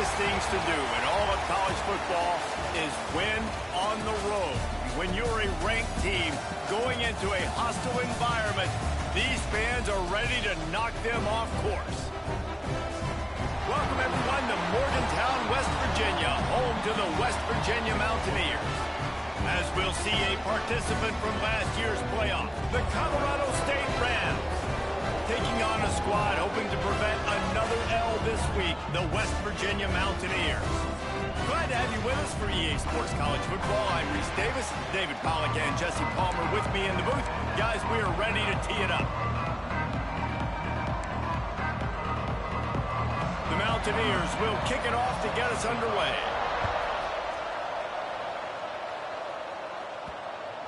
toughest things to do in all of college football is win on the road. When you're a ranked team going into a hostile environment, these fans are ready to knock them off course. Welcome, everyone, to Morgantown, West Virginia, home to the West Virginia Mountaineers. As we'll see a participant from last year's playoff, the Colorado State Rams. Taking on a squad hoping to prevent another L this week, the West Virginia Mountaineers. Glad to have you with us for EA Sports College Football. I'm Reese Davis, David Pollack and Jesse Palmer with me in the booth. Guys, we are ready to tee it up. The Mountaineers will kick it off to get us underway.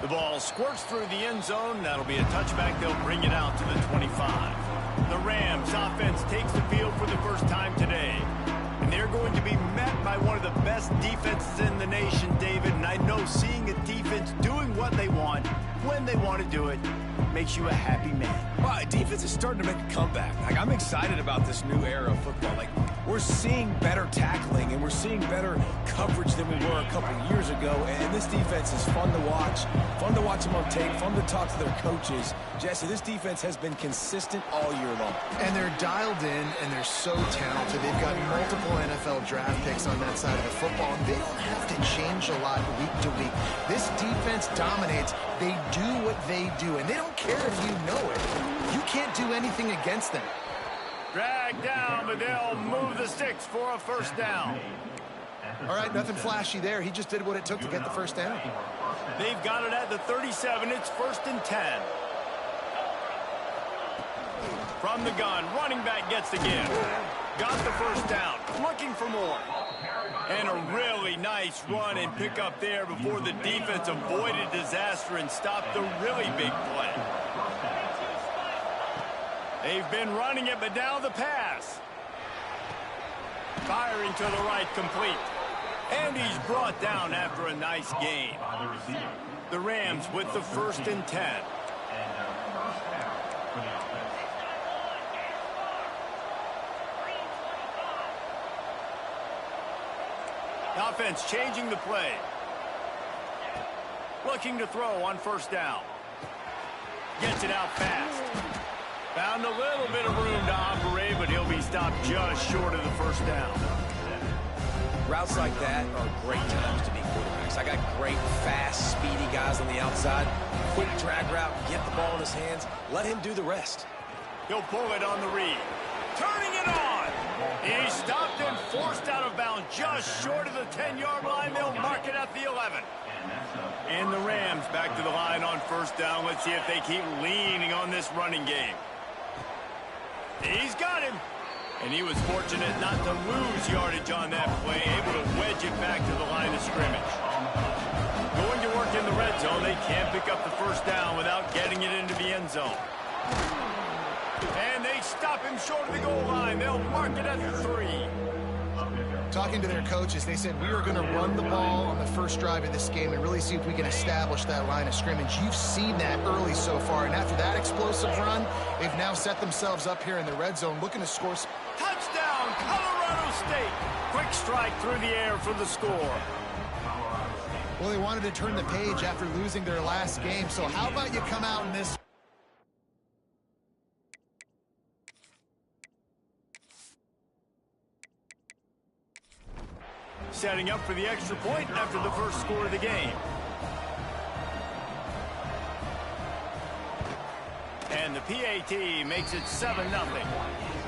The ball squirts through the end zone. That'll be a touchback. They'll bring it out to the 25. The Rams offense takes the field for the first time today. And they're going to be met by one of the best defenses in the nation, David. And I know seeing a defense doing what they want, when they want to do it, makes you a happy man. Well, defense is starting to make a comeback. I'm excited about this new era of football. We're seeing better tackling, and we're seeing better coverage than we were a couple years ago. And this defense is fun to watch them on tape, fun to talk to their coaches. Jesse, this defense has been consistent all year long. And they're dialed in, and they're so talented. They've got multiple NFL draft picks on that side of the football, and they don't have to change a lot week to week. This defense dominates. They do what they do, and they don't care if you know it. You can't do anything against them. Drag down, but they'll move the sticks for a first down. All right, nothing flashy there. He just did what it took to get the first down. They've got it at the 37. It's 1st and 10. From the gun, running back gets the give. Got the first down, looking for more. And a really nice run and pick up there before the defense avoided disaster and stopped the really big play. They've been running it, but now the pass. Firing to the right, complete. And he's brought down after a nice gain. The Rams with the 1st and 10. Offense changing the play. Looking to throw on 1st down. Gets it out fast. Found a little bit of room to operate, but he'll be stopped just short of the 1st down. Routes like that are great times to be quarterbacks. I got great, fast, speedy guys on the outside. Quick drag route, get the ball in his hands, let him do the rest. He'll pull it on the read. Turning it on. He's stopped and forced out of bounds just short of the 10-yard line. They'll mark it at the 11. And the Rams back to the line on 1st down. Let's see if they keep leaning on this running game. He's got him. And he was fortunate not to lose yardage on that play, able to wedge it back to the line of scrimmage. Going to work in the red zone. They can't pick up the 1st down without getting it into the end zone. And they stop him short of the goal line. They'll mark it at the 3. Talking to their coaches, they said, we are going to run the ball on the first drive of this game and really see if we can establish that line of scrimmage. You've seen that early so far, and after that explosive run, they've now set themselves up here in the red zone looking to score. Touchdown, Colorado State. Quick strike through the air for the score. Well, they wanted to turn the page after losing their last game, so how about you come out in this? Setting up for the extra point after the first score of the game. And the PAT makes it 7-0.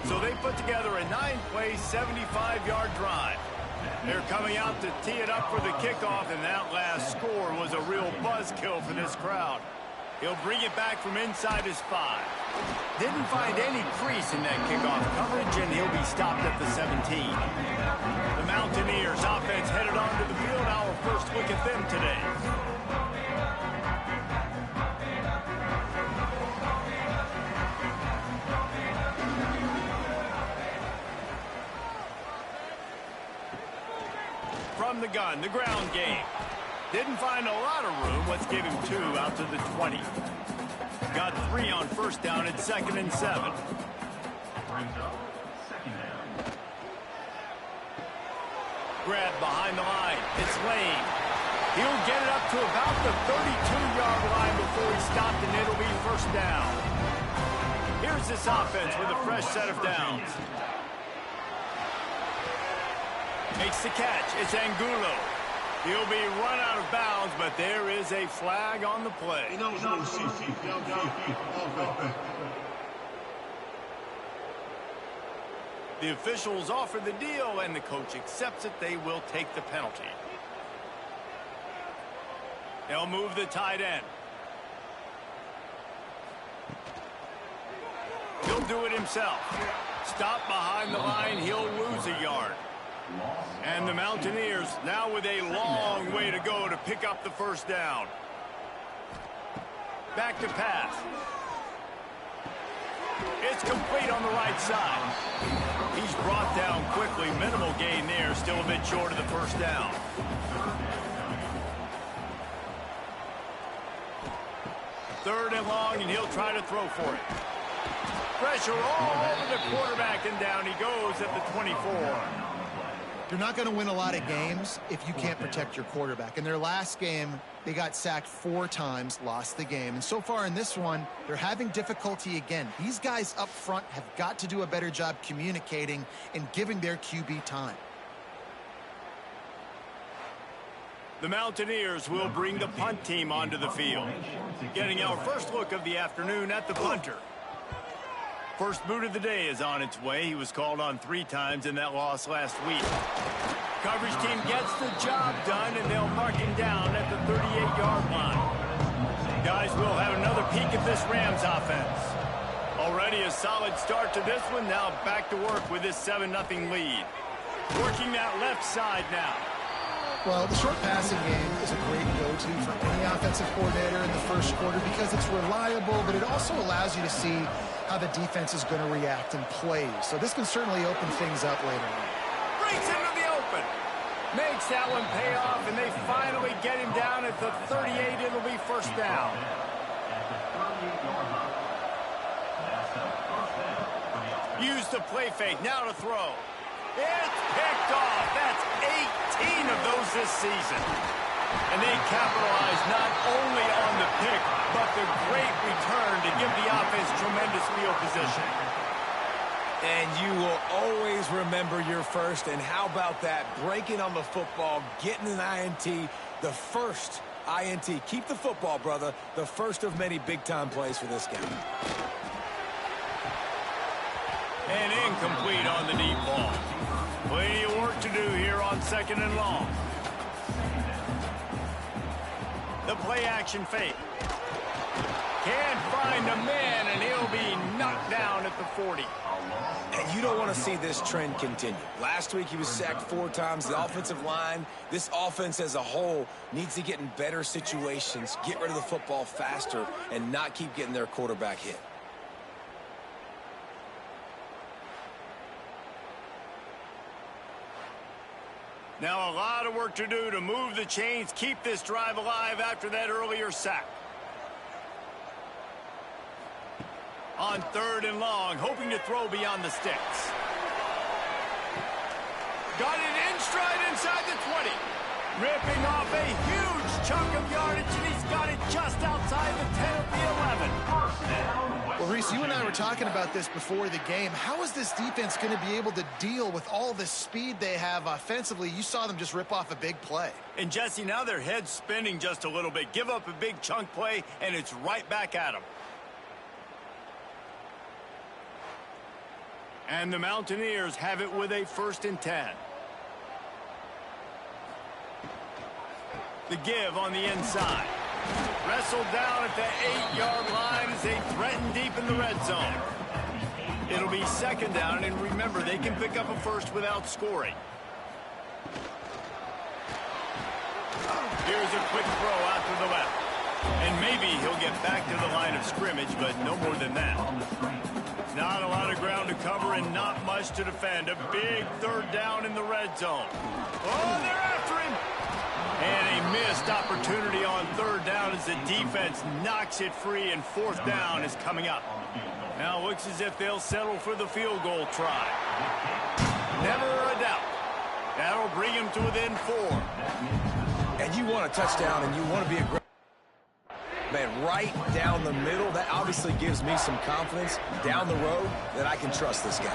So they put together a 9-play, 75-yard drive. They're coming out to tee it up for the kickoff, and that last score was a real buzzkill for this crowd. He'll bring it back from inside his 5. Didn't find any crease in that kickoff coverage, and he'll be stopped at the 17. The Mountaineers offense headed onto the field. Our first look at them today. From the gun, the ground game. Didn't find a lot of room. Let's give him 2 out to the 20. Got 3 on 1st down at 2nd and 7. Grab behind the line. It's Lane. He'll get it up to about the 32-yard line before he's stopped, and it'll be first down. Here's this offense with a fresh set of downs. Makes the catch. It's Angulo. He'll be run out of bounds, but there is a flag on the play. The officials offer the deal, and the coach accepts it. They will take the penalty. They'll move the tight end. He'll do it himself. Stop behind the line. He'll lose a yard. And the Mountaineers now with a long way to go to pick up the first down. Back to pass. It's complete on the right side. He's brought down quickly. Minimal gain there. Still a bit short of the first down. Third and long, and he'll try to throw for it. Pressure all over the quarterback, and down he goes at the 24. You're not going to win a lot of games if you can't protect your quarterback. In their last game, they got sacked 4 times, lost the game. And so far in this one, they're having difficulty again. These guys up front have got to do a better job communicating and giving their QB time. The Mountaineers will bring the punt team onto the field. Getting our first look of the afternoon at the punter. First boot of the day is on its way. He was called on 3 times in that loss last week. Coverage team gets the job done, and they'll mark him down at the 38-yard line. Guys, we'll have another peek at this Rams offense. Already a solid start to this one. Now back to work with this 7-0 lead. Working that left side now. Well, the short passing game is a great go-to for any offensive coordinator in the first quarter because it's reliable, but it also allows you to see how the defense is going to react and play. So this can certainly open things up later on. Breaks into the open. Makes that one pay off, and they finally get him down at the 38. It'll be first down. Use the play fake. Now to throw. It's picked off. That's 18 of those this season. And they capitalize not only on the pick, but the great return to give the offense tremendous field position. And you will always remember your first. And how about that? Breaking on the football, getting an INT, the first INT. Keep the football, brother. The first of many big-time plays for this game. And incomplete on the deep ball. Plenty of work to do here on 2nd and long. The play action fake. Can't find a man, and he'll be knocked down at the 40. And you don't want to see this trend continue. Last week he was sacked 4 times. The offensive line, this offense as a whole, needs to get in better situations, get rid of the football faster, and not keep getting their quarterback hit. Now a lot of work to do to move the chains, keep this drive alive after that earlier sack. On 3rd and long, hoping to throw beyond the sticks. Got it in stride inside the 20. Ripping off a huge chunk of yardage, and he's got it just outside the 10 of the 11. Well, Reese, you and I were talking about this before the game. How is this defense going to be able to deal with all the speed they have offensively? You saw them just rip off a big play. And, Jesse, now their head's spinning just a little bit. Give up a big chunk play, and it's right back at them. And the Mountaineers have it with a 1st and 10. The give on the inside. Wrestled down at the 8-yard line as they threaten deep in the red zone. It'll be 2nd down, and remember, they can pick up a first without scoring. Here's a quick throw out to the left. And maybe he'll get back to the line of scrimmage, but no more than that. Not a lot of ground to cover and not much to defend. A big 3rd down in the red zone. Oh, they're after him. And a missed opportunity on 3rd down as the defense knocks it free, and 4th down is coming up. Now it looks as if they'll settle for the field goal try. Never a doubt. That'll bring him to within 4. And you want a touchdown, and you want to be aggressive. Man, right down the middle, that obviously gives me some confidence down the road that I can trust this guy.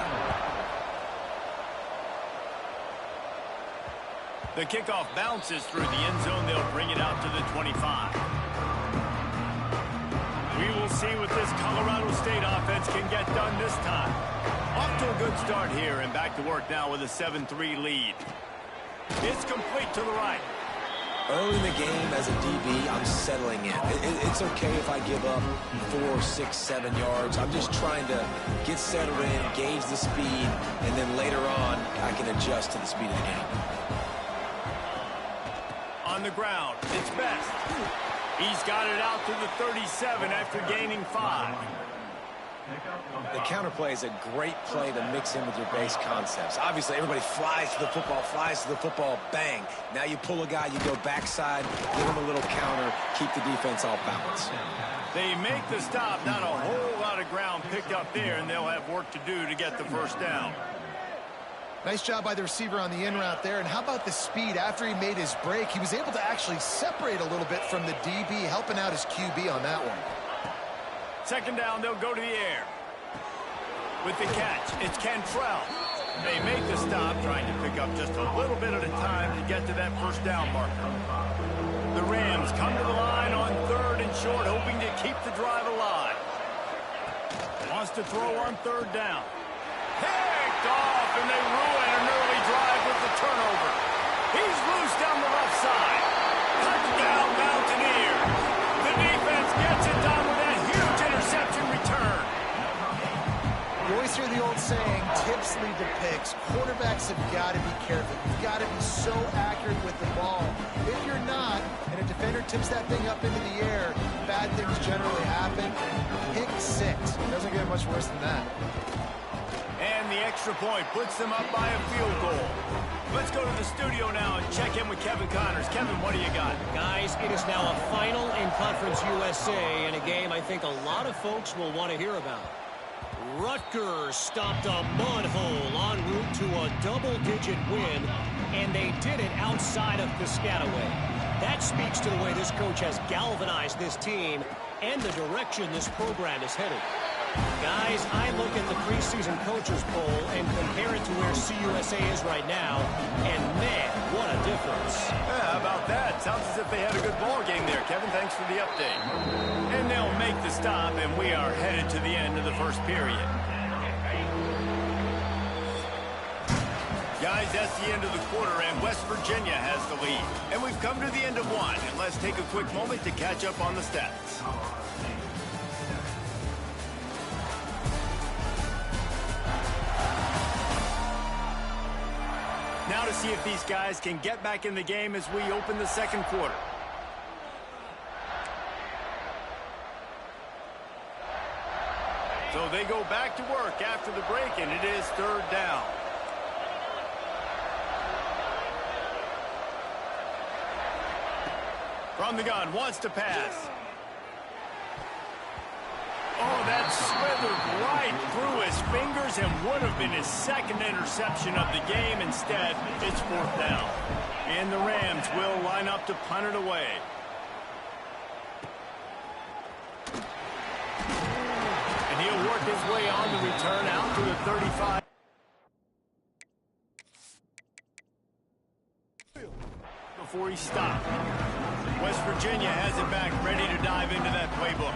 The kickoff bounces through the end zone. They'll bring it out to the 25. We will see what this Colorado State offense can get done this time. Off to a good start here, and back to work now with a 7-3 lead. It's complete to the right. Early in the game as a DB, I'm settling in. It's okay if I give up 4, 6, 7 yards. I'm just trying to get settled in, gauge the speed, and then later on, I can adjust to the speed of the game. On the ground, it's Best. He's got it out to the 37 after gaining 5. The counter play is a great play to mix in with your base concepts. Obviously, everybody flies to the football, bang. Now you pull a guy, you go backside, give him a little counter, keep the defense off balance. They make the stop, not a whole lot of ground picked up there, and they'll have work to do to get the first down. Nice job by the receiver on the in route there. And how about the speed? After he made his break, he was able to actually separate a little bit from the DB, helping out his QB on that one. Second down, they'll go to the air. With the catch, it's Cantrell. They make the stop, trying to pick up just a little bit at a time to get to that first down marker. The Rams come to the line on 3rd and short, hoping to keep the drive alive. Wants to throw on 3rd down. Picked off, and they ruin an early drive with the turnover. He's loose down the left side. Touchdown, Mountaineers. The defense gets it done with that huge interception return. You always hear the old saying, tips lead to picks. Quarterbacks have got to be careful. You've got to be so accurate with the ball. If you're not, and a defender tips that thing up into the air, bad things generally happen. Pick 6. It doesn't get much worse than that. And the extra point puts them up by a field goal. Let's go to the studio now and check in with Kevin Connors. Kevin, what do you got? Guys, it is now a final in Conference USA, and a game I think a lot of folks will want to hear about. Rutgers stopped a mud hole en route to a double-digit win, and they did it outside of Piscataway. That speaks to the way this coach has galvanized this team and the direction this program is headed. Guys, I look at the preseason coaches poll and compare it to where CUSA is right now, and man, what a difference. Yeah, how about that? Sounds as if they had a good ball game there. Kevin, thanks for the update. And they'll make the stop, and we are headed to the end of the first period. Guys, that's the end of the quarter, and West Virginia has the lead. And we've come to the end of one, and let's take a quick moment to catch up on the stats. Now to see if these guys can get back in the game as we open the second quarter. So they go back to work after the break, and it is 3rd down. From the gun, wants to pass. Oh, that slithered right through his fingers and would have been his second interception of the game. Instead, it's 4th down. And the Rams will line up to punt it away. And he'll work his way on the return out to the 35. Before he stopped. West Virginia has it back, ready to dive into that playbook.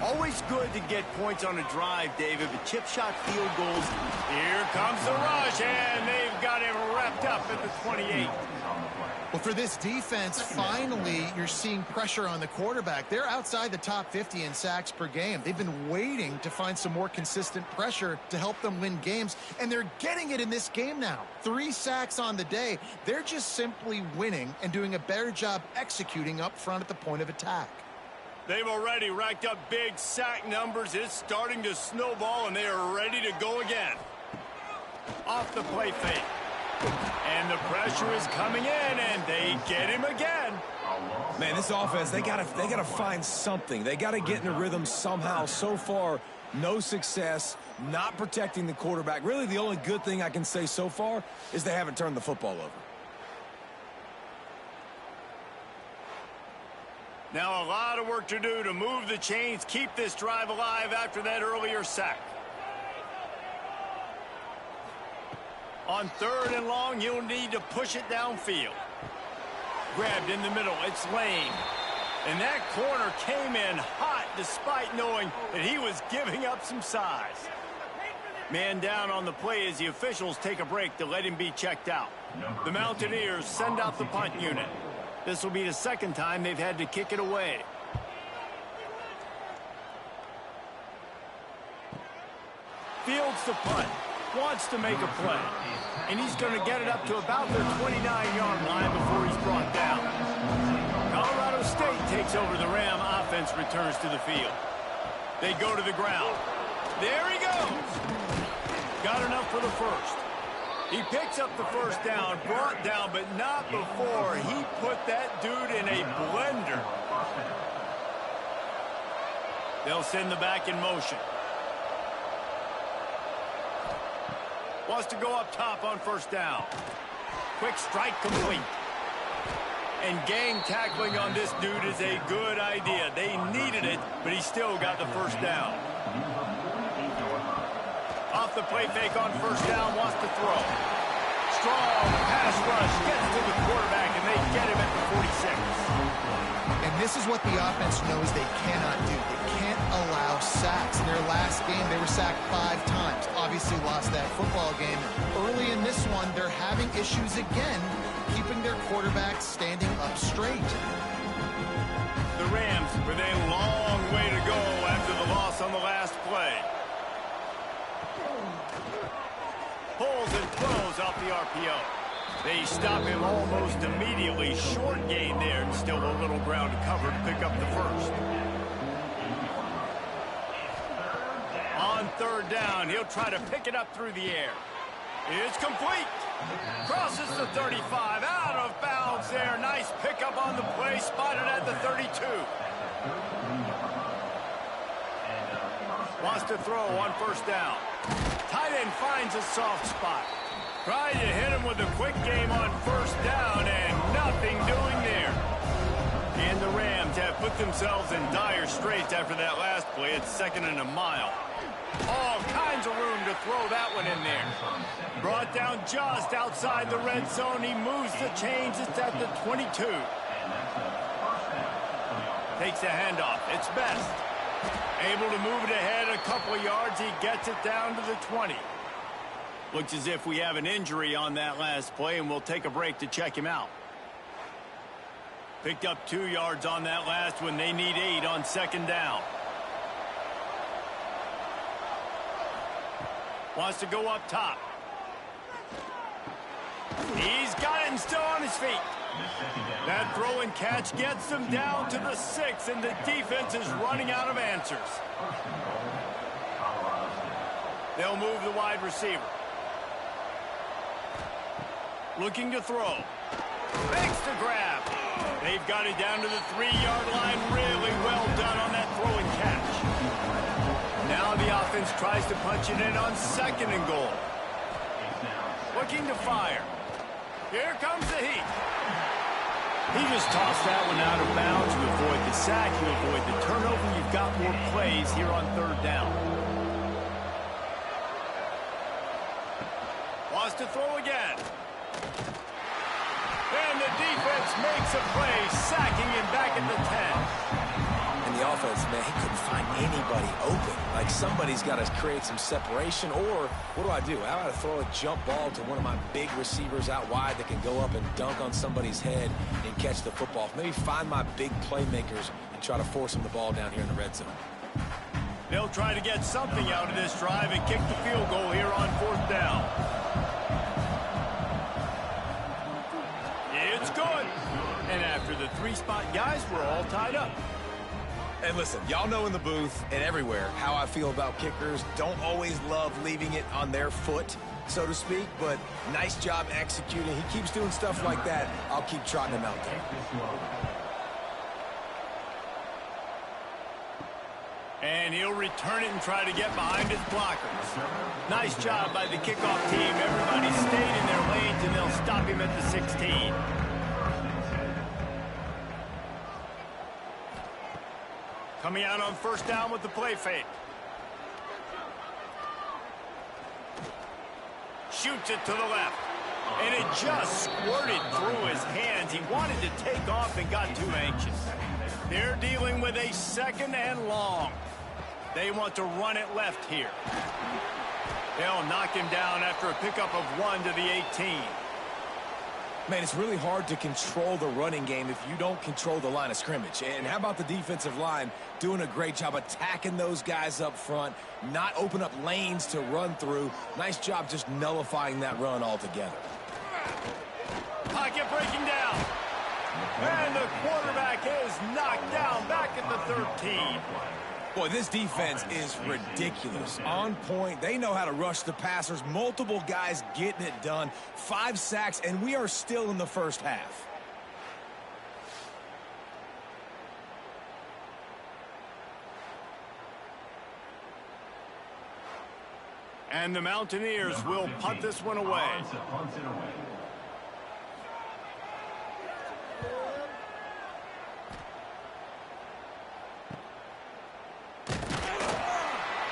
Always good to get points on a drive, David, but chip shot field goals. Here comes the rush, and they've got him wrapped up at the 28. Well, for this defense, finally, you're seeing pressure on the quarterback. They're outside the top 50 in sacks per game. They've been waiting to find some more consistent pressure to help them win games, and they're getting it in this game now. 3 sacks on the day. They're just simply winning and doing a better job executing up front at the point of attack. They've already racked up big sack numbers. It's starting to snowball, and they are ready to go again. Off the play fake. And the pressure is coming in, and they get him again. Man, this offense, they gotta find something. They gotta get in a rhythm somehow. So far, no success. not protecting the quarterback. Really, the only good thing I can say so far is they haven't turned the football over. Now a lot of work to do to move the chains, keep this drive alive after that earlier sack. On 3rd and long, he'll need to push it downfield. Grabbed in the middle, it's Lane. And that corner came in hot despite knowing that he was giving up some size. Man down on the play as the officials take a break to let him be checked out. The Mountaineers send out the punt unit. This will be the second time they've had to kick it away. Fields the punt. Wants to make a play. And he's going to get it up to about their 29-yard line before he's brought down. Colorado State takes over the Ram. Offense returns to the field. They go to the ground. There he goes. Got enough for the first. He picks up the first down, brought down, but not before he put that dude in a blender. They'll send the back in motion. Wants to go up top on first down. Quick strike complete. And gang tackling on this dude is a good idea. They needed it, but he still got the first down. Off the play fake on first down, wants to throw. Strong pass rush, gets to the quarterback, and they get him at the 46. And this is what the offense knows they cannot do. They can't allow sacks. In their last game, they were sacked 5 times. Obviously lost that football game. Early in this one, they're having issues again, keeping their quarterback standing up straight. The Rams with a long way to go after the loss on the last play. Pulls and throws off the RPO. They stop him almost immediately. Short gain there, and still a little ground to cover to pick up the first. On 3rd down, he'll try to pick it up through the air. It's complete. Crosses the 35, out of bounds there. Nice pickup on the play, spotted at the 32. Wants to throw on first down. Tight end finds a soft spot. Tried to hit him with a quick game on first down, and nothing doing there. And the Rams have put themselves in dire straits after that last play. It's 2nd and a mile. All kinds of room to throw that one in there. Brought down just outside the red zone. He moves the chains. It's at the 22. Takes the handoff. It's Best. Able to move it ahead a couple of yards. He gets it down to the 20. Looks as if we have an injury on that last play, and we'll take a break to check him out. Picked up 2 yards on that last one. They need 8 on 2nd down. Wants to go up top. He's got it and still on his feet. That throw and catch gets them down to the 6, and the defense is running out of answers. They'll move the wide receiver. Looking to throw. Makes the grab. They've got it down to the 3-yard line. Really well done on that throw and catch. Now the offense tries to punch it in on 2nd and goal. Looking to fire. Here comes the heat. He just tossed that one out of bounds. You avoid the sack, you avoid the turnover. You've got more plays here on 3rd down. Wants to throw again. And the defense makes a play, sacking him back at the 10. And the offense, man, he couldn't find anybody open. Like, somebody's got to create some separation, or what do? I got to throw a jump ball to one of my big receivers out wide that can go up and dunk on somebody's head and catch the football. Maybe find my big playmakers and try to force them the ball down here in the red zone. They'll try to get something out of this drive and kick the field goal here on 4th down. It's good. And after the 3-spot guys, we're all tied up. And listen, y'all know in the booth and everywhere how I feel about kickers. Don't always love leaving it on their foot, so to speak, but nice job executing. He keeps doing stuff like that. I'll keep trotting him out there. And he'll return it and try to get behind his blockers. Nice job by the kickoff team. Everybody stayed in their lanes, and they'll stop him at the 16. Coming out on first down with the play fake. Shoots it to the left. And it just squirted through his hands. He wanted to take off and got too anxious. They're dealing with a 2nd and long. They want to run it left here. They'll knock him down after a pickup of 1 to the 18. Man, it's really hard to control the running game if you don't control the line of scrimmage. And how about the defensive line doing a great job attacking those guys up front, not open up lanes to run through. Nice job just nullifying that run altogether. Pocket breaking down. And the quarterback is knocked down back at the 13. Boy, this defense is ridiculous. On point. They know how to rush the passers. Multiple guys getting it done. 5 sacks, and we are still in the first half. And the Mountaineers will punt this one away.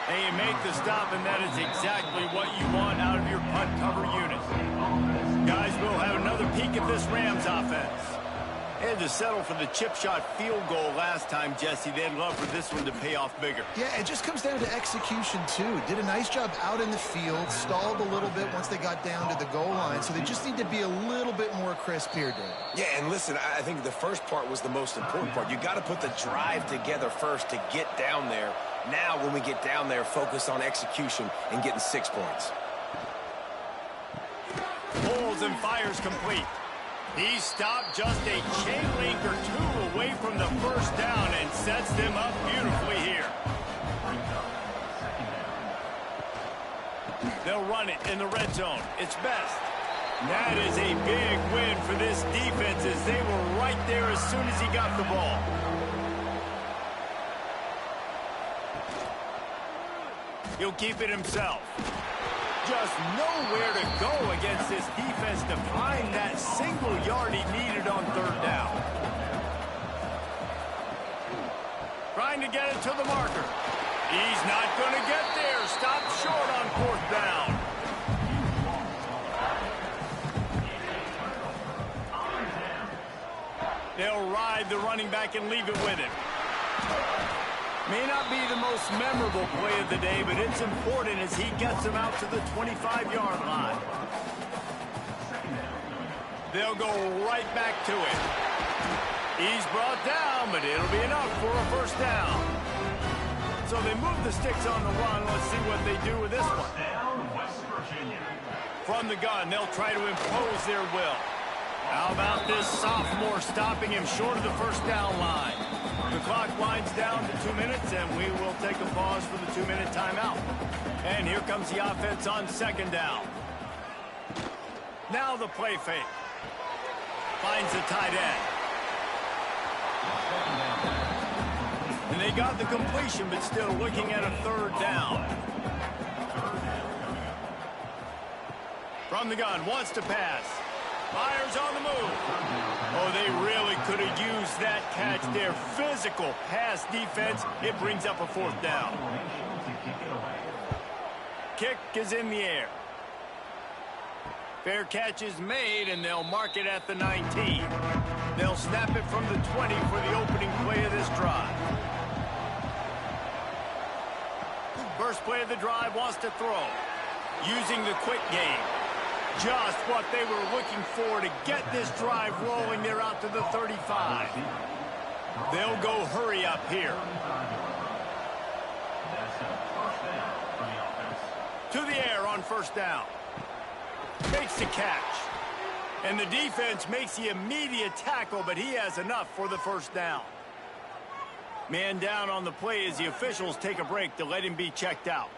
And you make the stop, and that is exactly what you want out of your punt cover unit. Guys, we'll have another peek at this Rams offense. They had to settle for the chip shot field goal last time, Jesse. They'd love for this one to pay off bigger. Yeah, it just comes down to execution, too. Did a nice job out in the field, stalled a little bit once they got down to the goal line, so they just need to be a little bit more crisp here, Dave. Yeah, and listen, I think the first part was the most important part. You got to put the drive together first to get down there. Now, when we get down there, focus on execution and getting 6 points. Pulls and fires complete. He stopped just a chain link or 2 away from the first down and sets them up beautifully here. They'll run it in the red zone. It's best. That is a big win for this defense as they were right there as soon as he got the ball. He'll keep it himself. Just nowhere to go against this defense to find that single yard he needed on 3rd down. Trying to get it to the marker. He's not going to get there. Stopped short on 4th down. They'll ride the running back and leave it with him. May not be the most memorable play of the day, but it's important as he gets them out to the 25-yard line. They'll go right back to it. He's brought down, but it'll be enough for a 1st down. So they move the sticks on the run. Let's see what they do with this one. From the gun, they'll try to impose their will. How about this sophomore stopping him short of the 1st down line? The clock winds down to 2 minutes, and we will take a pause for the 2-minute timeout. And here comes the offense on 2nd down. Now the play fake. Finds the tight end. And they got the completion, but still looking at a 3rd down. From the gun, wants to pass. Fires on the move. Oh, they really could have used that catch there. Physical pass defense. It brings up a 4th down. Kick is in the air. Fair catch is made, and they'll mark it at the 19. They'll snap it from the 20 for the opening play of this drive. First play of the drive wants to throw. Using the quick game. Just what they were looking for to get this drive rolling. They're out to the 35. They'll go hurry up here. To the air on 1st down. Makes the catch. And the defense makes the immediate tackle, but he has enough for the 1st down. Man down on the play as the officials take a break to let him be checked out.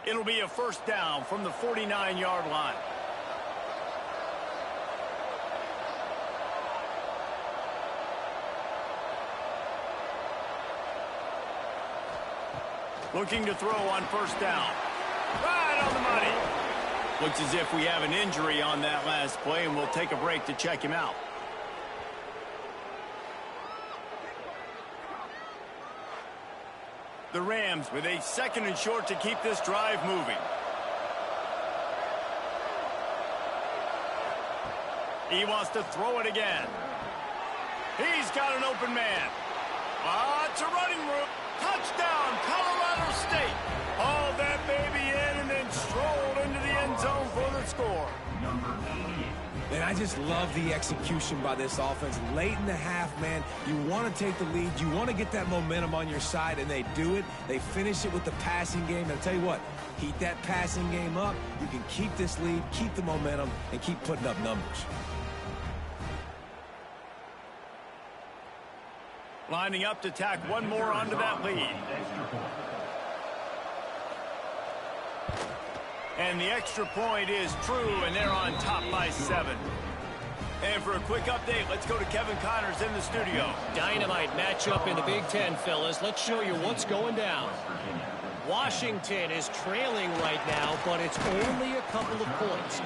It'll be a 1st down from the 49-yard line. Looking to throw on first down. Right on the money. Looks as if we have an injury on that last play, and we'll take a break to check him out. The Rams with a 2nd and short to keep this drive moving. He wants to throw it again. He's got an open man. It's a running route. Touchdown, Colorado State. Hauled that baby in and then strolled into the end zone for the score. And I just love the execution by this offense. Late in the half, man, you want to take the lead. You want to get that momentum on your side, and they do it. They finish it with the passing game. And I'll tell you what, heat that passing game up. You can keep this lead, keep the momentum, and keep putting up numbers. Lining up to tack one more onto that lead. And the extra point is true, and they're on top by 7. And for a quick update, let's go to Kevin Connors in the studio. Dynamite matchup in the Big Ten, fellas. Let's show you what's going down. Washington is trailing right now, but it's only a couple of points.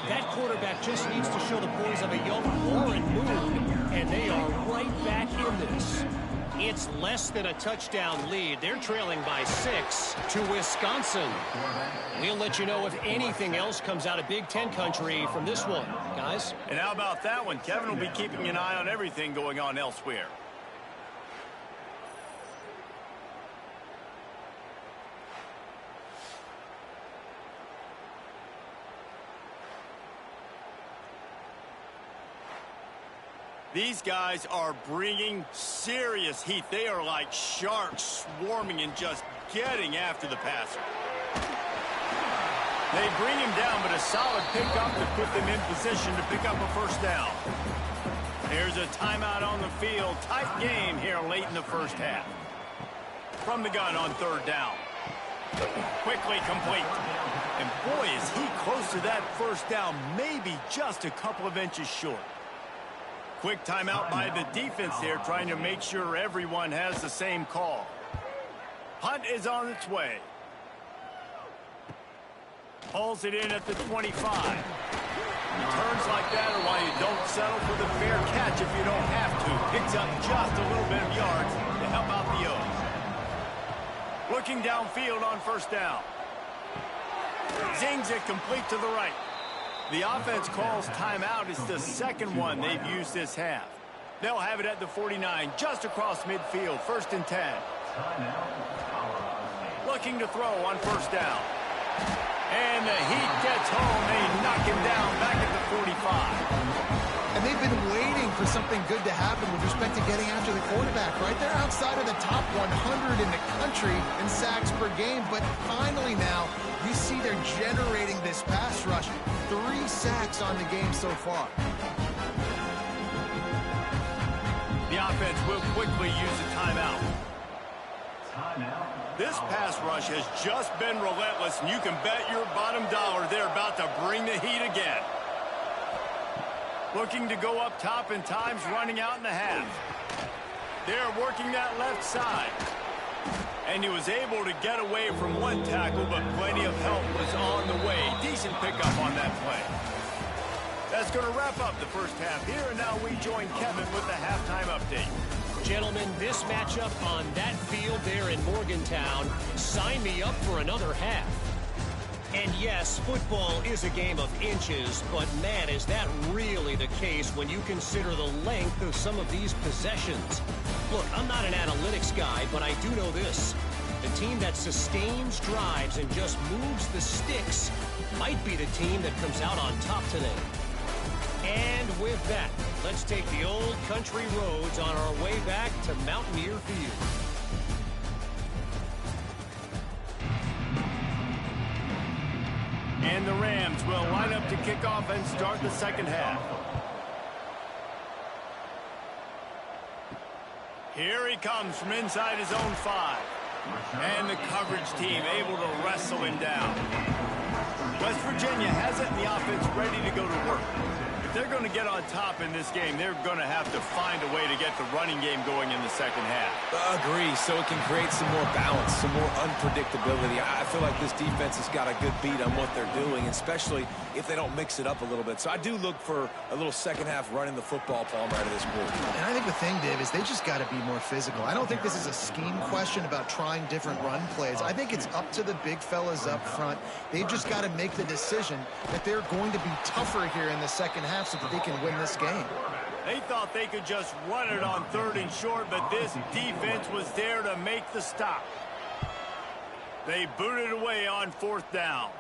That quarterback just needs to show the boys of a young Warren Moon, and they are right back in this. It's less than a touchdown lead. They're trailing by 6 to Wisconsin. We'll let you know if anything else comes out of Big Ten country from this one, guys. And how about that one? Kevin will be keeping an eye on everything going on elsewhere. These guys are bringing serious heat. They are like sharks swarming and just getting after the passer. They bring him down, but a solid pickup to put them in position to pick up a first down. There's a timeout on the field. Tight game here late in the first half. From the gun on 3rd down. Quickly complete. And boy, is he close to that first down, maybe just a couple of inches short. Quick timeout by the defense there, trying to make sure everyone has the same call. Hunt is on its way. Pulls it in at the 25. Turns like that are why you don't settle for the fair catch if you don't have to. Picks up just a little bit of yards to help out the O's. Looking downfield on first down. Zings it complete to the right. The offense calls timeout. It's the 2nd one they've used this half. They'll have it at the 49, just across midfield, 1st and 10. Looking to throw on first down. And the heat gets home. They knock him down back at the 45. And they've been waiting for something good to happen with respect to getting after the quarterback, right? They're outside of the top 100 in the country in sacks per game, but finally now you see they're generating this pass rush. 3 sacks on the game so far. The offense will quickly use a timeout. This pass rush has just been relentless, and you can bet your bottom dollar they're about to bring the heat again. Looking to go up top, and time's running out in the half. They're working that left side. And he was able to get away from one tackle, but plenty of help was on the way. Decent pickup on that play. That's going to wrap up the first half here, and now we join Kevin with the halftime update. Gentlemen, this matchup on that field there in Morgantown, sign me up for another half. And yes, football is a game of inches, but man, is that really the case when you consider the length of some of these possessions. Look, I'm not an analytics guy, but I do know this. The team that sustains drives and just moves the sticks might be the team that comes out on top today. And with that, let's take the old country roads on our way back to Mountaineer Field. And the Rams will line up to kick off and start the second half. Here he comes from inside his own 5. And the coverage team able to wrestle him down. West Virginia has it, and the offense ready to go to work. they're going to get on top in this game, they're going to have to find a way to get the running game going in the second half. Agree, so it can create some more balance, some more unpredictability. I feel like this defense has got a good beat on what they're doing, especially if they don't mix it up a little bit. So I do look for a little second half running the football, Palmer, out of this group. And I think the thing, Dave, is they just got to be more physical. I don't think this is a scheme question about trying different run plays. I think it's up to the big fellas up front. They've just got to make the decision that they're going to be tougher here in the second half so that they can win this game. They thought they could just run it on 3rd and short, but this defense was there to make the stop. They booted away on 4th down.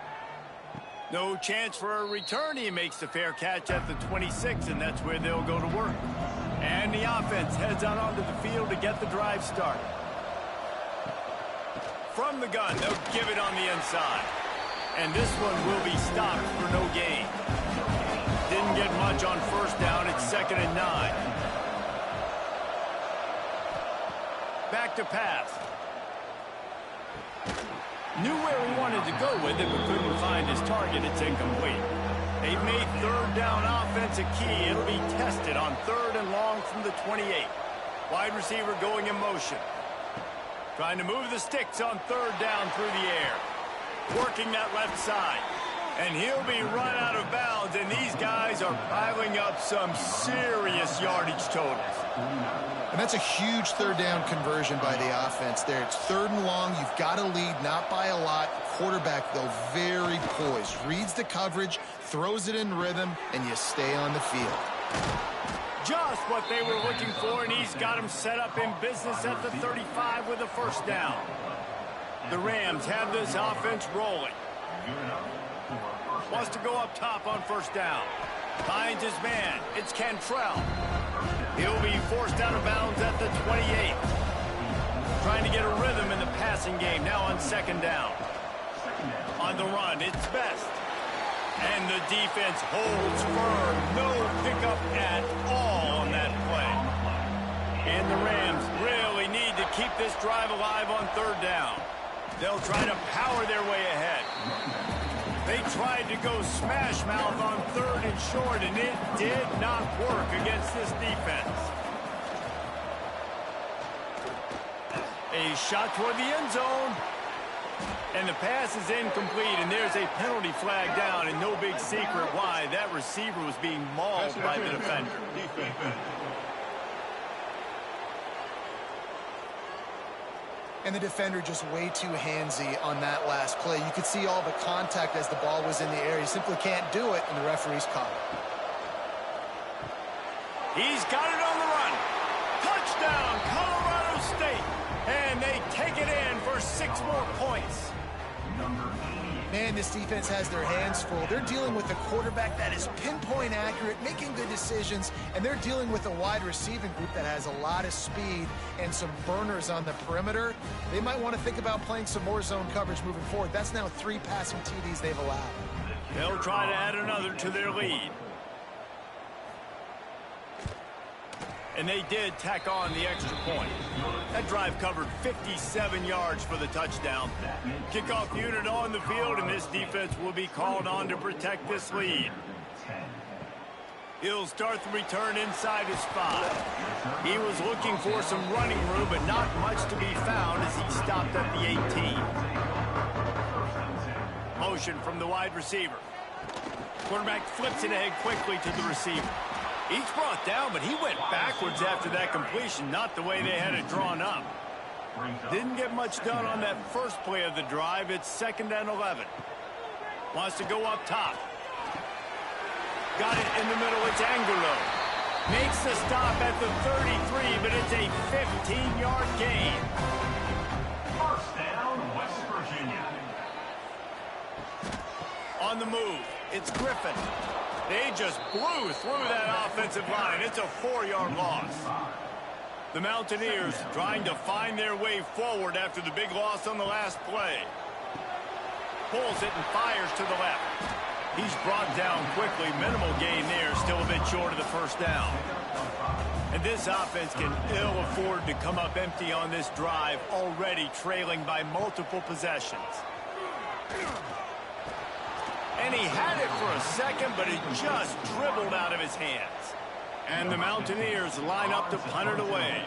No chance for a return. He makes the fair catch at the 26, and that's where they'll go to work. And the offense heads out onto the field to get the drive started. From the gun, they'll give it on the inside. And this one will be stopped for no gain. Didn't get much on 1st down. It's 2nd and 9. Back to pass. Knew where he wanted to go with it, but couldn't find his target. It's incomplete. They've made 3rd down offense a key. It'll be tested on 3rd and long from the 28. Wide receiver going in motion. Trying to move the sticks on 3rd down through the air. Working that left side. And he'll be run out of bounds, and these guys are piling up some serious yardage totals. And that's a huge 3rd down conversion by the offense there. It's 3rd and long. You've got to lead, not by a lot. Quarterback, though, very poised. Reads the coverage, throws it in rhythm, and you stay on the field. Just what they were looking for, and he's got him set up in business at the 35 with a 1st down. The Rams have this offense rolling. Wants to go up top on 1st down. Finds his man. It's Cantrell. He'll be forced out of bounds at the 28. Trying to get a rhythm in the passing game now on 2nd down. On the run, it's Best. And the defense holds firm. No pickup at all on that play. And the Rams really need to keep this drive alive on 3rd down. They'll try to power their way ahead. They tried to go smash mouth on 3rd and short, and it did not work against this defense. A shot toward the end zone. And the pass is incomplete, and there's a penalty flag down, and no big secret why. That receiver was being mauled by the defender. And the defender just way too handsy on that last play. You could see all the contact as the ball was in the air. He simply can't do it, and the referee's caught it. He's got it on the run. Touchdown, Colorado State. And they take it in for 6 more points. Man, this defense has their hands full. They're dealing with a quarterback that is pinpoint accurate, making good decisions, and they're dealing with a wide receiving group that has a lot of speed and some burners on the perimeter. They might want to think about playing some more zone coverage moving forward. That's now 3 passing TDs they've allowed. They'll try to add another to their lead. And they did tack on the extra point. That drive covered 57 yards for the touchdown. Kickoff unit on the field, and this defense will be called on to protect this lead. He'll start the return inside his 5. He was looking for some running room, but not much to be found as he stopped at the 18. Motion from the wide receiver. Quarterback flips it ahead quickly to the receiver. Each brought down, but he went backwards after that completion, not the way they had it drawn up. Didn't get much done on that first play of the drive. It's 2nd and 11. Wants to go up top. Got it in the middle. It's Angulo. Makes the stop at the 33, but it's a 15-yard gain. 1st down, West Virginia. On the move, it's Griffin. They just blew through that offensive line. It's a 4-yard loss. The Mountaineers trying to find their way forward after the big loss on the last play. Pulls it and fires to the left. He's brought down quickly. Minimal gain there. Still a bit short of the 1st down. And this offense can ill afford to come up empty on this drive, already trailing by multiple possessions. And he had it for a second, but it just dribbled out of his hands. And the Mountaineers line up to punt it away.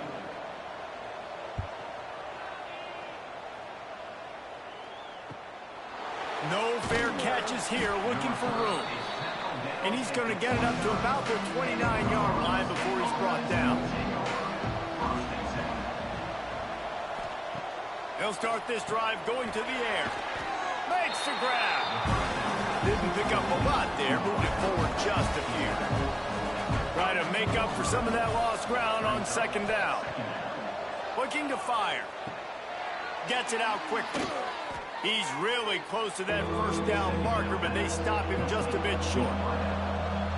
No fair catches here, looking for room. And he's going to get it up to about the 29-yard line before he's brought down. They'll start this drive going to the air. Makes the grab. Didn't pick up a lot there, moved it forward just a few. Try to make up for some of that lost ground on second down. Looking to fire. Gets it out quickly. He's really close to that first down marker, but they stop him just a bit short.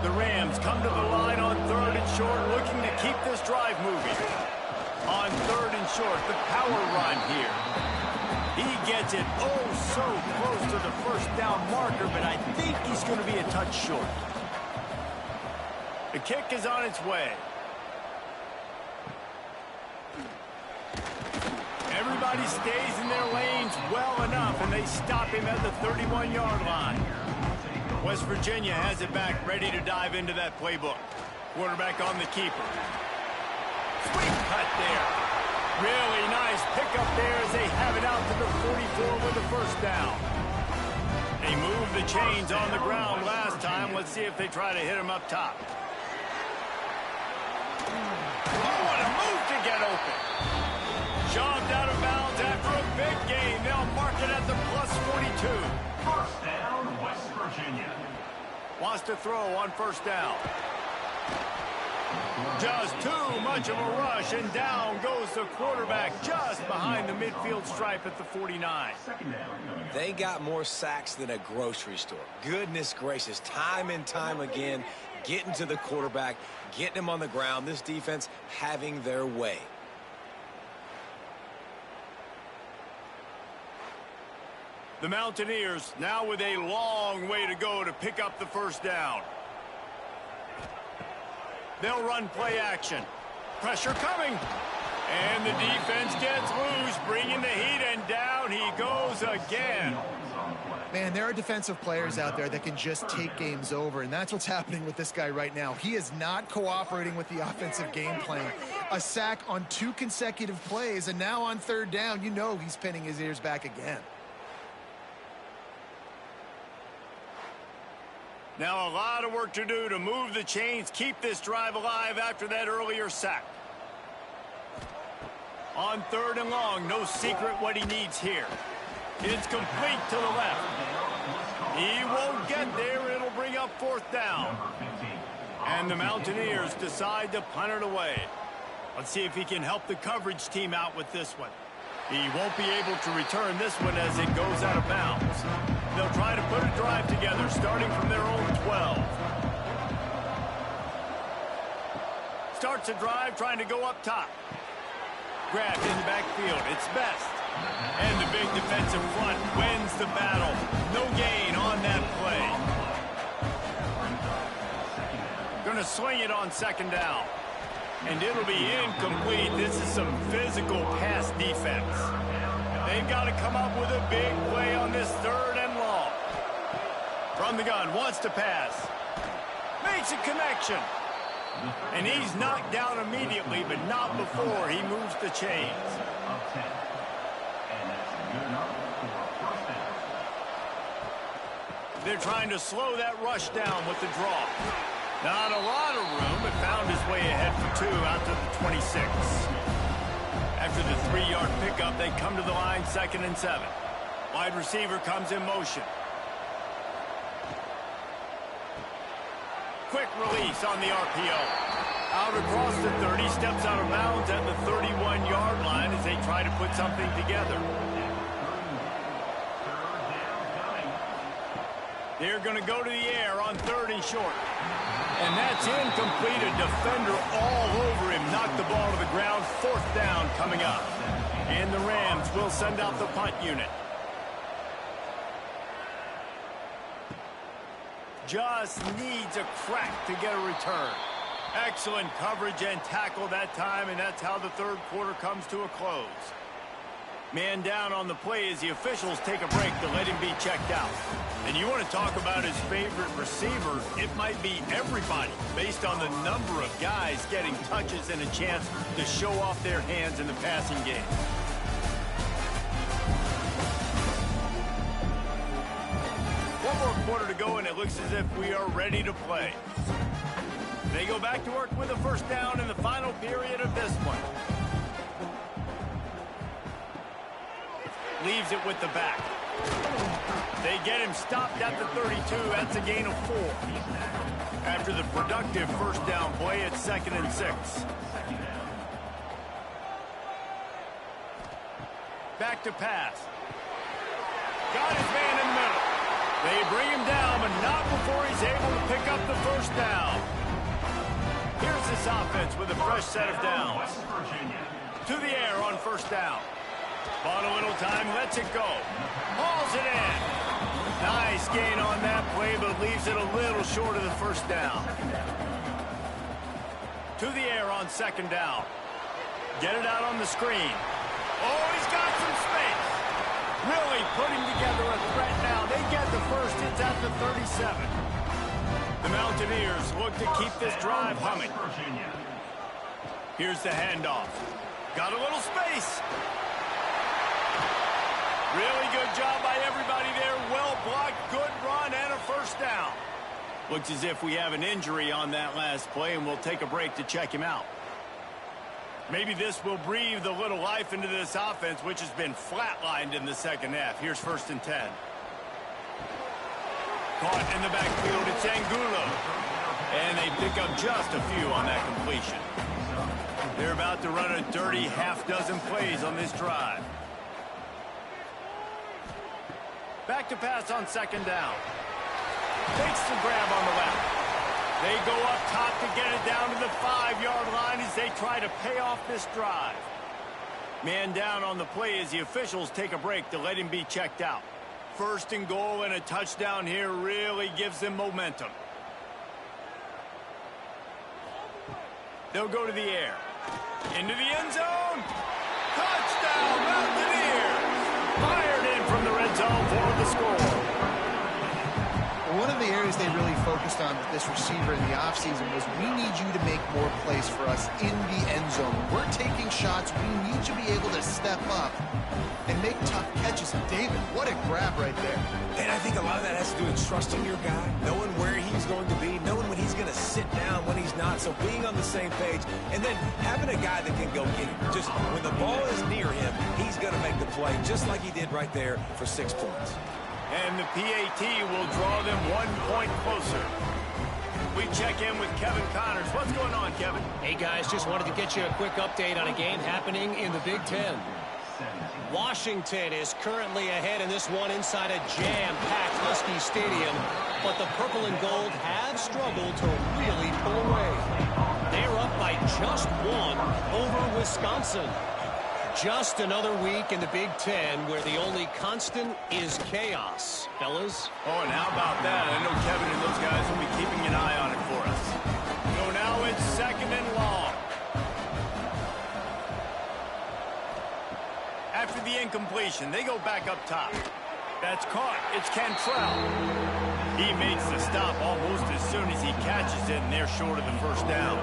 The Rams come to the line on 3rd and short, looking to keep this drive moving. On 3rd and short, the power run here. He gets it oh so close to the first down marker, but I think he's going to be a touch short. The kick is on its way. Everybody stays in their lanes well enough, and they stop him at the 31-yard line. West Virginia has it back, ready to dive into that playbook. Quarterback on the keeper. Sweet cut there. Really nice pickup there as they have it out to the 44 with the first down. They moved the chains on the ground last time. Let's see if they try to hit him up top. Oh, what a move to get open. Shoved out of bounds after a big gain. They'll mark it at the plus 42. First down, West Virginia. Wants to throw on first down. Just too much of a rush, and down goes the quarterback just behind the midfield stripe at the 49. They got more sacks than a grocery store. Goodness gracious, time and time again, getting to the quarterback, getting him on the ground. This defense having their way. The Mountaineers now with a long way to go to pick up the first down. They'll run play action. Pressure coming. And the defense gets loose, bringing the heat, and down he goes again. Man, there are defensive players out there that can just take games over, and that's what's happening with this guy right now. He is not cooperating with the offensive game plan. A sack on 2 consecutive plays, and now on 3rd down, you know he's pinning his ears back again. Now a lot of work to do to move the chains, keep this drive alive after that earlier sack. On 3rd and long, no secret what he needs here. It's complete to the left. He won't get there. It'll bring up 4th down. And the Mountaineers decide to punt it away. Let's see if he can help the coverage team out with this one. He won't be able to return this one as it goes out of bounds. They'll try to put a drive together, starting from their own 12. Starts a drive, trying to go up top. Grabbed in the backfield. It's Best. And the big defensive front wins the battle. No gain on that play. Gonna swing it on 2nd down. And it'll be incomplete. This is some physical pass defense. They've got to come up with a big play on this 3rd and long. From the gun, wants to pass. Makes a connection. And he's knocked down immediately, but not before he moves the chains. They're trying to slow that rush down with the draw. Not a lot of room, but found his way ahead for 2 out to the 26. After the 3-yard pickup, they come to the line 2nd and 7. Wide receiver comes in motion. Quick release on the RPO. Out across the 30, steps out of bounds at the 31-yard line as they try to put something together. They're going to go to the air on 3rd and short. And that's incomplete. A defender all over him. Knocked the ball to the ground. 4th down coming up. And the Rams will send out the punt unit. Just needs a crack to get a return. Excellent coverage and tackle that time, and that's how the 3rd quarter comes to a close. Man down on the play as the officials take a break to let him be checked out. And you want to talk about his favorite receiver, it might be everybody based on the number of guys getting touches and a chance to show off their hands in the passing game. One more quarter to go, and it looks as if we are ready to play. They go back to work with a first down in the final period of this one. Leaves it with the back. They get him stopped at the 32. That's a gain of 4. After the productive first down play, it's 2nd and 6. Back to pass. Got his man in the middle. They bring him down, but not before he's able to pick up the first down. Here's this offense with a fresh set of downs. To the air on first down. Bought a little time, lets it go. Hauls it in. Nice gain on that play, but leaves it a little short of the first down. To the air on 2nd down. Get it out on the screen. Oh, he's got some space. Really putting together a threat now. They get the first. It's at the 37. The Mountaineers look to keep this drive humming. Here's the handoff. Got a little space. Really good job by everybody there. Well blocked, good run, and a first down. Looks as if we have an injury on that last play, and we'll take a break to check him out. Maybe this will breathe a little life into this offense, which has been flatlined in the second half. Here's 1st and 10. Caught in the backfield, it's Angulo. And they pick up just a few on that completion. They're about to run a dirty half-dozen plays on this drive. Back to pass on 2nd down. Takes the grab on the left. They go up top to get it down to the 5-yard line as they try to pay off this drive. Man down on the play as the officials take a break to let him be checked out. 1st and goal, and a touchdown here really gives them momentum. They'll go to the air. Into the end zone. Touchdown, Mountaineers! Fired in from the red zone for the score. One of the areas they really focused on with this receiver in the offseason was we need you to make more plays for us in the end zone. We're taking shots. We need you to be able to step up and make tough catches. David, what a grab right there. And I think a lot of that has to do with trusting your guy, knowing where he's going to be, knowing when he's going to sit down, when he's not. So being on the same page, and then having a guy that can go get him. Just when the ball is near him, he's going to make the play, just like he did right there for 6 points. And the PAT will draw them 1 point closer. We check in with Kevin Connors. What's going on, Kevin? Hey, guys, just wanted to get you a quick update on a game happening in the Big Ten. Washington is currently ahead in this one inside a jam-packed Husky Stadium, but the purple and gold have struggled to really pull away. They're up by just 1 over Wisconsin. Just another week in the Big Ten where the only constant is chaos, fellas. Oh, and how about that? I know Kevin and those guys will be keeping an eye on it for us. So now it's 2nd and long. After the incompletion, they go back up top. That's caught. It's Cantrell. He makes the stop almost as soon as he catches it, and they're short of the first down.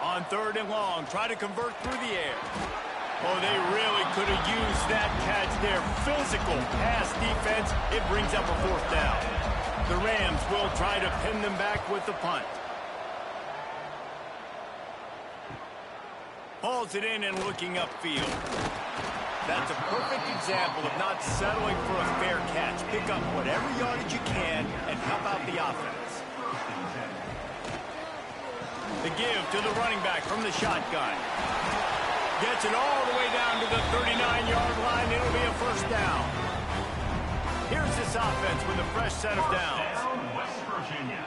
On 3rd and long, try to convert through the air. Oh, they really could have used that catch there. Physical pass defense. It brings up a 4th down. The Rams will try to pin them back with the punt. Hauls it in and looking upfield. That's a perfect example of not settling for a fair catch. Pick up whatever yardage you can and help out the offense. The give to the running back from the shotgun. Gets it all the way down to the 39-yard line. It'll be a first down. Here's this offense with a fresh set of downs. West Virginia.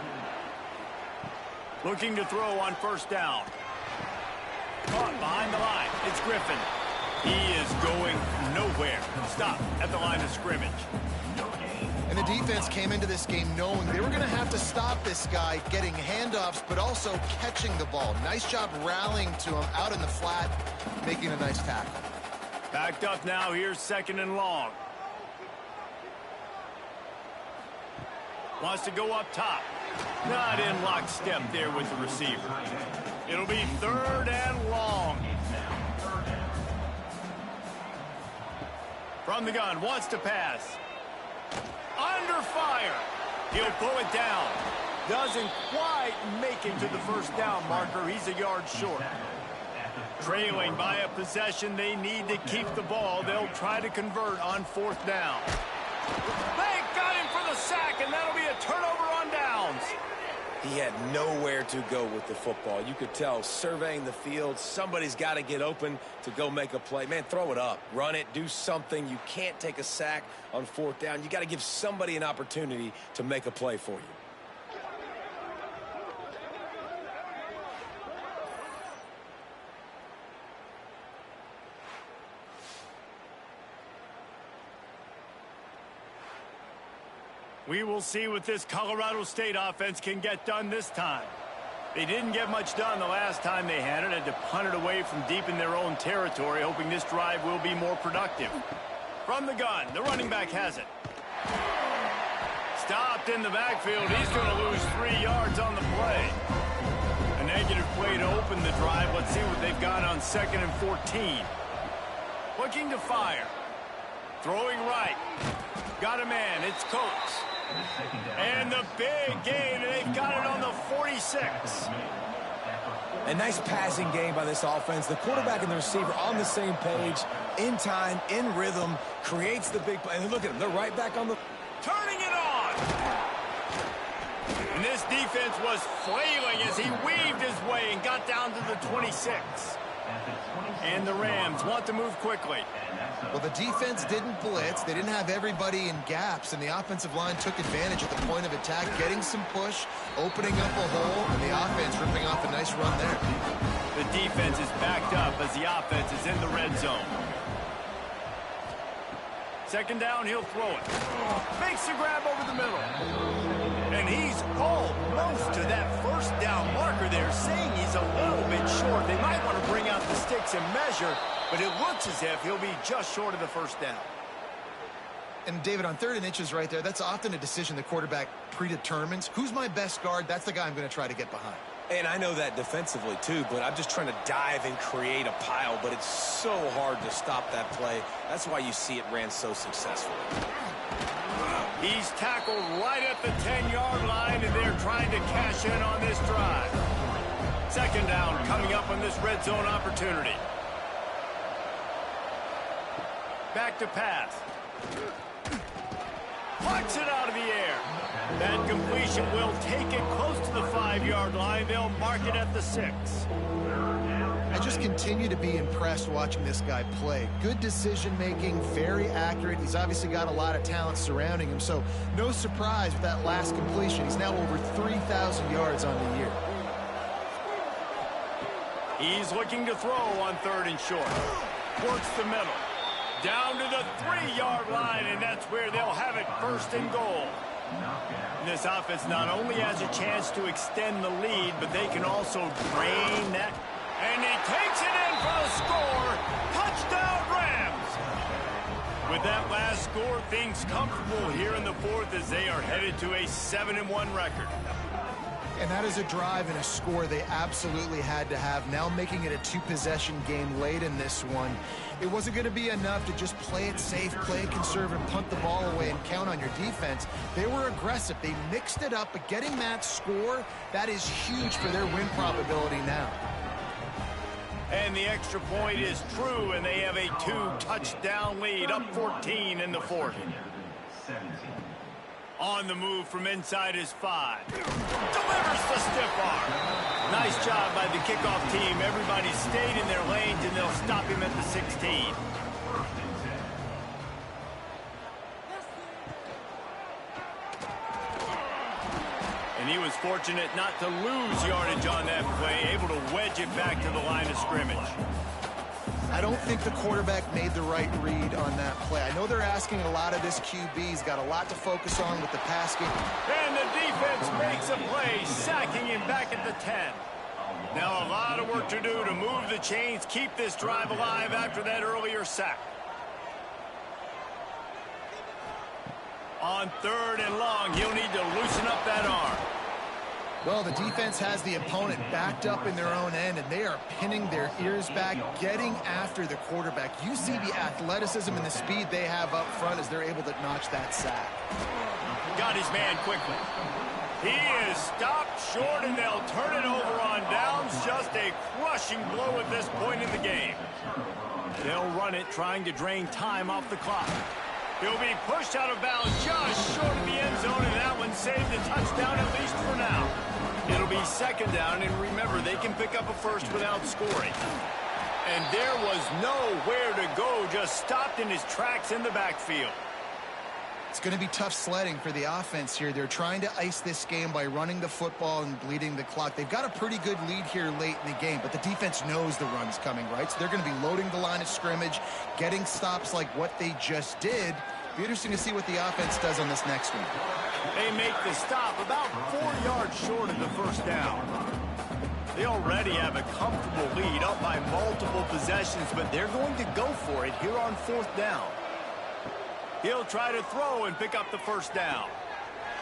Looking to throw on first down. Caught behind the line. It's Griffin. He is going nowhere. Stop at the line of scrimmage. And the defense came into this game knowing they were going to have to stop this guy getting handoffs, but also catching the ball. Nice job rallying to him out in the flat, making a nice tackle. Backed up now. Here's 2nd and long. Wants to go up top. Not in lockstep there with the receiver. It'll be 3rd and long. From the gun, wants to pass. Under fire. He'll pull it down. Doesn't quite make it to the 1st down marker. He's a yard short. Trailing by a possession, they need to keep the ball. They'll try to convert on 4th down. They got him for the sack, and that'll be a turnover on downs. He had nowhere to go with the football. You could tell, surveying the field, somebody's got to get open to go make a play. Man, throw it up. Run it. Do something. You can't take a sack on 4th down. You got to give somebody an opportunity to make a play for you. We will see what this Colorado State offense can get done this time. They didn't get much done the last time they had it. Had to punt it away from deep in their own territory, hoping this drive will be more productive. From the gun, the running back has it. Stopped in the backfield. He's going to lose 3 yards on the play. A negative play to open the drive. Let's see what they've got on 2nd and 14. Looking to fire. Throwing right. Got a man. It's Coates. And the big gain, and they've got it on the 46. A nice passing game by this offense. The quarterback and the receiver on the same page, in time, in rhythm, creates the big play. And look at them. They're right back on the... Turning it on. And this defense was flailing as he weaved his way and got down to the 26. And the Rams want to move quickly. Well, the defense didn't blitz. They didn't have everybody in gaps, and the offensive line took advantage at the point of attack, getting some push, opening up a hole, and the offense ripping off a nice run there. The defense is backed up as the offense is in the red zone. 2nd down, he'll throw it. Makes the grab over the middle. And he's almost to that 1st down marker there, saying he's a little bit short. They might want to bring out the sticks and measure, but it looks as if he'll be just short of the 1st down. And, David, on 3rd and inches right there, that's often a decision the quarterback predetermines. Who's my best guard? That's the guy I'm going to try to get behind. And I know that defensively, too, but I'm just trying to dive and create a pile, but it's so hard to stop that play. That's why you see it ran so successfully. He's tackled right at the 10-yard line, and they're trying to cash in on this drive. 2nd down coming up on this red zone opportunity. Back to pass. Plucks it out of the air. That completion will take it close to the 5-yard line. They'll mark it at the 6. I just continue to be impressed watching this guy play. Good decision-making, very accurate. He's obviously got a lot of talent surrounding him, so no surprise with that last completion. He's now over 3,000 yards on the year. He's looking to throw on 3rd and short. Works the middle. Down to the 3-yard line, and that's where they'll have it 1st and goal. This offense not only has a chance to extend the lead, but they can also drain that. And he takes it in for the score. Touchdown, Rams. With that last score, things comfortable here in the 4th as they are headed to a 7-1 record. And that is a drive and a score they absolutely had to have. Now making it a 2-possession game late in this one. It wasn't going to be enough to just play it safe, play it conservative, punt the ball away, and count on your defense. They were aggressive. They mixed it up, but getting that score, that is huge for their win probability now. And the extra point is true, and they have a 2-touchdown lead, up 14 in the 4th. On the move from inside his 5. Delivers the stiff arm. Nice job by the kickoff team. Everybody stayed in their lanes, and they'll stop him at the 16. And he was fortunate not to lose yardage on that play, able to wedge it back to the line of scrimmage. I don't think the quarterback made the right read on that play. I know they're asking a lot of this QB. He's got a lot to focus on with the pass game. And the defense makes a play, sacking him back at the 10. Now a lot of work to do to move the chains, keep this drive alive after that earlier sack. On 3rd and long, he'll need to loosen up that arm. Well, the defense has the opponent backed up in their own end, and they are pinning their ears back, getting after the quarterback. You see the athleticism and the speed they have up front as they're able to notch that sack. Got his man quickly. He is stopped short, and they'll turn it over on downs. Just a crushing blow at this point in the game. They'll run it, trying to drain time off the clock. He'll be pushed out of bounds just short of the end zone, and that one saved a touchdown, at least for now. It'll be 2nd down, and remember, they can pick up a first without scoring. And there was nowhere to go, just stopped in his tracks in the backfield. It's going to be tough sledding for the offense here. They're trying to ice this game by running the football and bleeding the clock. They've got a pretty good lead here late in the game, but the defense knows the run's coming, right? So they're going to be loading the line of scrimmage, getting stops like what they just did. Be interesting to see what the offense does on this next one. They make the stop about 4 yards short of the 1st down. They already have a comfortable lead up by multiple possessions, but they're going to go for it here on 4th down. He'll try to throw and pick up the 1st down.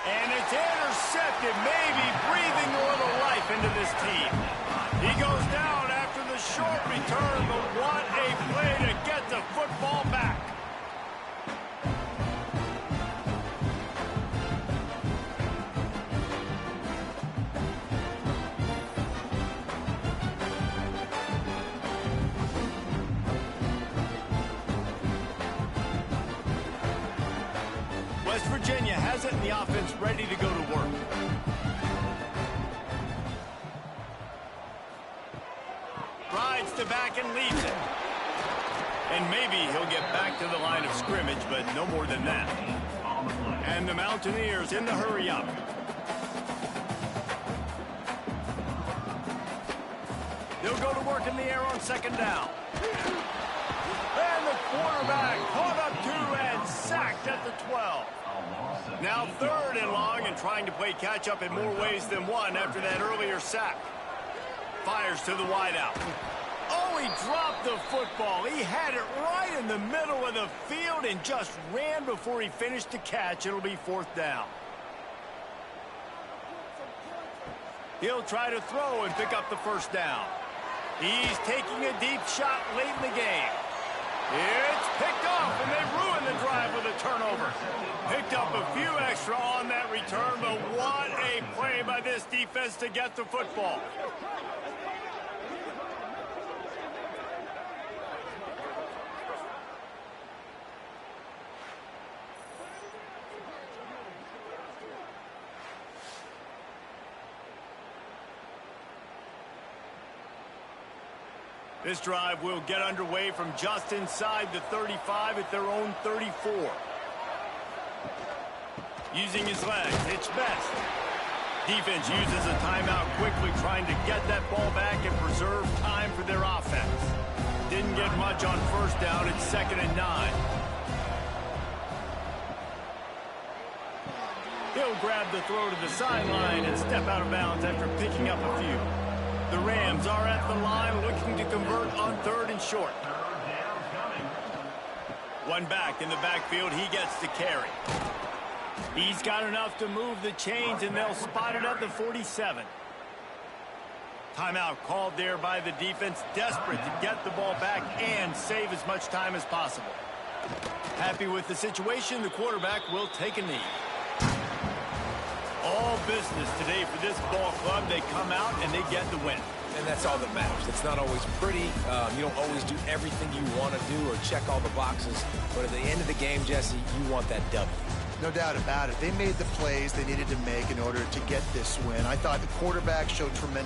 And it's intercepted, maybe breathing a little life into this team. He goes down after the short return, but what a play to get the football back. West Virginia has it, and the offense ready to go to work. Rides to back and leaves it. And maybe he'll get back to the line of scrimmage, but no more than that. And the Mountaineers in the hurry up. They'll go to work in the air on 2nd down. And the quarterback caught up to and sacked at the 12. Now 3rd and long, and trying to play catch-up in more ways than one after that earlier sack. Fires to the wideout. Oh, he dropped the football. He had it right in the middle of the field and just ran before he finished the catch. It'll be 4th down. He'll try to throw and pick up the 1st down. He's taking a deep shot late in the game. It's picked off, and they ruin the drive with a turnover. Picked up a few extra on that return, but what a play by this defense to get the football. This drive will get underway from just inside the 35 at their own 34. Using his legs, it's best. Defense uses a timeout quickly, trying to get that ball back and preserve time for their offense. Didn't get much on 1st down. It's 2nd and 9. He'll grab the throw to the sideline and step out of bounds after picking up a few. The Rams are at the line looking to convert on 3rd and short. One back in the backfield, he gets to carry. He's got enough to move the chains, and they'll spot it at the 47. Timeout called there by the defense, desperate to get the ball back and save as much time as possible. Happy with the situation, the quarterback will take a knee. All business today for this ball club. They come out and they get the win. And that's all that matters. It's not always pretty. You don't always do everything you want to do or check all the boxes. But at the end of the game, Jesse, you want that W. No doubt about it. They made the plays they needed to make in order to get this win. I thought the quarterback showed tremendous